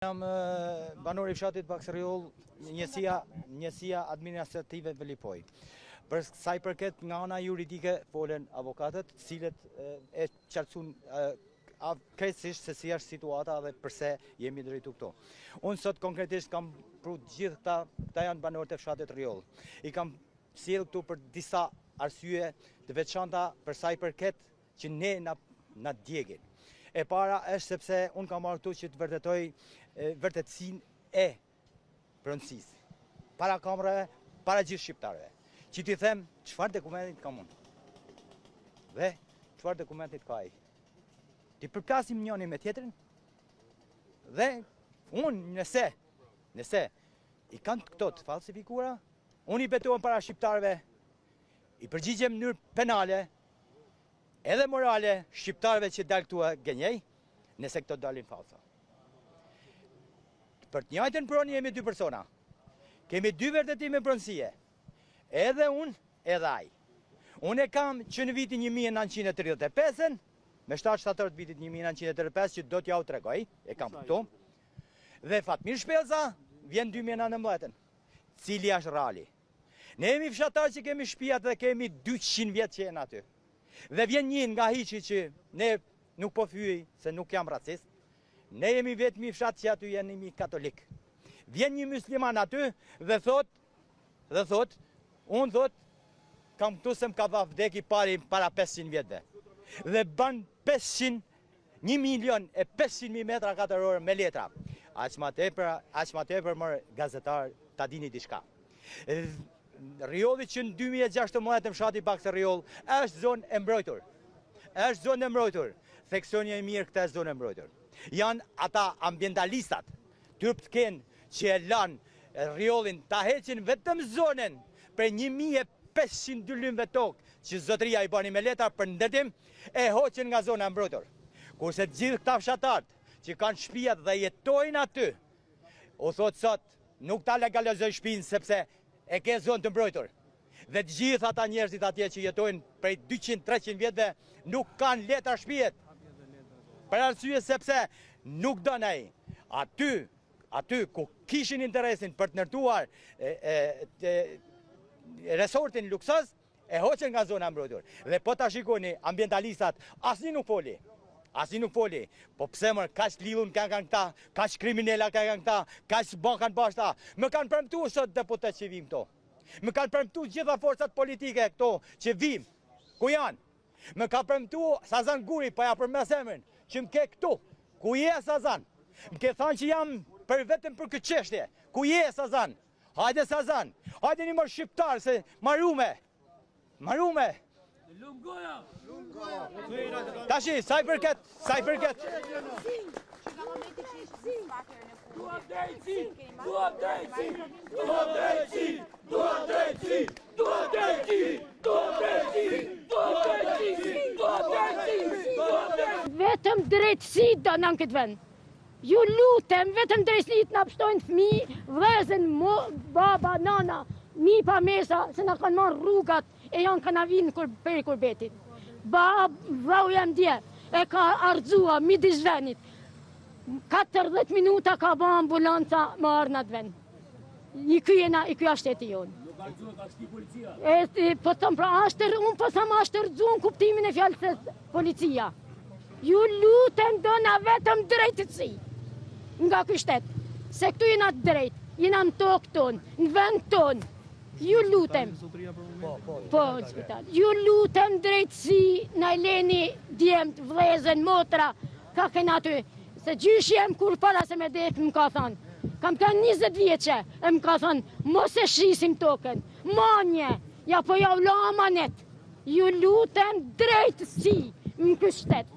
Jam banor I fshatit Baksëriol, njësia administrative Velipoj. Për sa I përket nga ana juridike folen avokatët, cilët e qartësun krejtësisht se si është situata dhe përse jemi drejtu këto. Unë sot konkretisht kam pru gjithë këta janë banorët e fshatit Riol. I kam sjell këtu për disa arsye të veçanta për sa I përket që ne na djegin. E para është sepse unë kam marrë këtu që të vërtetoj vërtetësinë e pronësisë. Para kamerave, para gjithë shqiptarëve. Që t'i them çfarë dokumentit kam unë. Dhe çfarë dokumentit ka ai. Ti përkasim njëri me tjetrin. Dhe unë nëse I kanë këto të falsifikuara, unë I betohem para shqiptarëve, I përgjigjem në mënyrë penale, edhe morale shqiptarëve që dalë këtua gënjej, nëse këto dalin falsa. Për të njëjtën pronë jemi dy persona. Kemi dy vërtetime pronësie. Edhe unë, edhe ai. Unë e kam që në vitin 1935, me 7 shtator të vitit 1935 që do t'ja u tregoj, e kam këto. Dhe Fatmir Shpellza vjen 2019, cili është reali. Ne jemi fshatar që kemi shtëpiat dhe kemi 200 vjet që jenë aty. Dhe vjen një nga hiqi që ne nuk po fyej se nuk jam racist. Ne jemi vetëm I fshat që aty janë imi katolik. Vjen një musliman aty dhe thot, unë thot, kam këtu se m'ka va vdeki para 500 vjetëve. Dhe ban 1.500.000 metra katëror me letra. Aq ma tepër mërë gazetar ta dini diçka. Rioli që në 2016 fshati Baksëriol është zonë e mbrojtur. Është zonë e mbrojtur. Theksoni e mirë këtë zonë e mbrojtur. Janë ata ambientalistat, tyrp të kenë që e lanë Riolin ta heqin vetëm zonën për 1.500 dylymve tokë që zotëria I bani me letra për ndërtim e hoqin nga zona e mbrojtur. Kurse gjithë këta fshatarët që kanë shtëpiat dhe jetojnë aty, u thot sot nuk ta legalizoj shtëpinë sepse e ke zonë të mbrojtur. Dhe të gjithë ata njerëzit atje që jetojnë prej 200-300 vjetëve nuk kanë letra shtëpijet. Për arsye sepse nuk don ai. Aty ku kishin interesin për të ndërtuar resortin luksoz, e hoqen nga zona e mbrojtur. Dhe po ta shikoni ambientalistat, asnjë nuk foli. Asnjë nuk foli, po pse mërë, kaq lidhun kanë këta, kaq kriminella kanë këta, kaq bankan bashta. Më kanë premtuar sot deputet që vim këto. Më kanë premtuar gjitha forcat politike këto që vim. Ku janë? Më ka premtuar Sazan Guri, pa ja përmes emrin, që më ke këtu. Ku je Sazan? Më ke thënë që jam vetëm për këtë çështje. Ku je Sazan? Hajde Sazan. Hajde një mërë shqiptar se marume. Tashi, sa I përket. Vetëm drejtësi do në këtë vend. Ju lutem, vetëm drejtësi të na pështojnë fëmijë, vëllezër, baba, nana, mi pa mesa, se na kanë marrë rrugat e janë kanavinë për kurbetit. Vau jam dje, e ka ardhua midis venit. 40 minuta ka ba ambulanca më ardhë në të vend. I ky shteti jonë. Nuk ardhua ka shti policia? Po thëmë pra, unë po thëmë ashtë rëzuën kuptimin e fjallës e policia. Ju lutem do na vetëm drejtësi nga ky shtet. Se këtu jena të drejtë, jena në tokë tonë, në vend tonë. Ju lutem. Po, në spital. Ju lutem drejtësi në leni djemt, vlezën, motra, ka kena aty. Se gjyshi jem kur para se me dekë më ka thonë. Kam ka 20 vjeqe, e më ka thonë, mos e shrisim token, manje, ja po ja u la amanet. Ju lutem drejtësi në kështë shtet.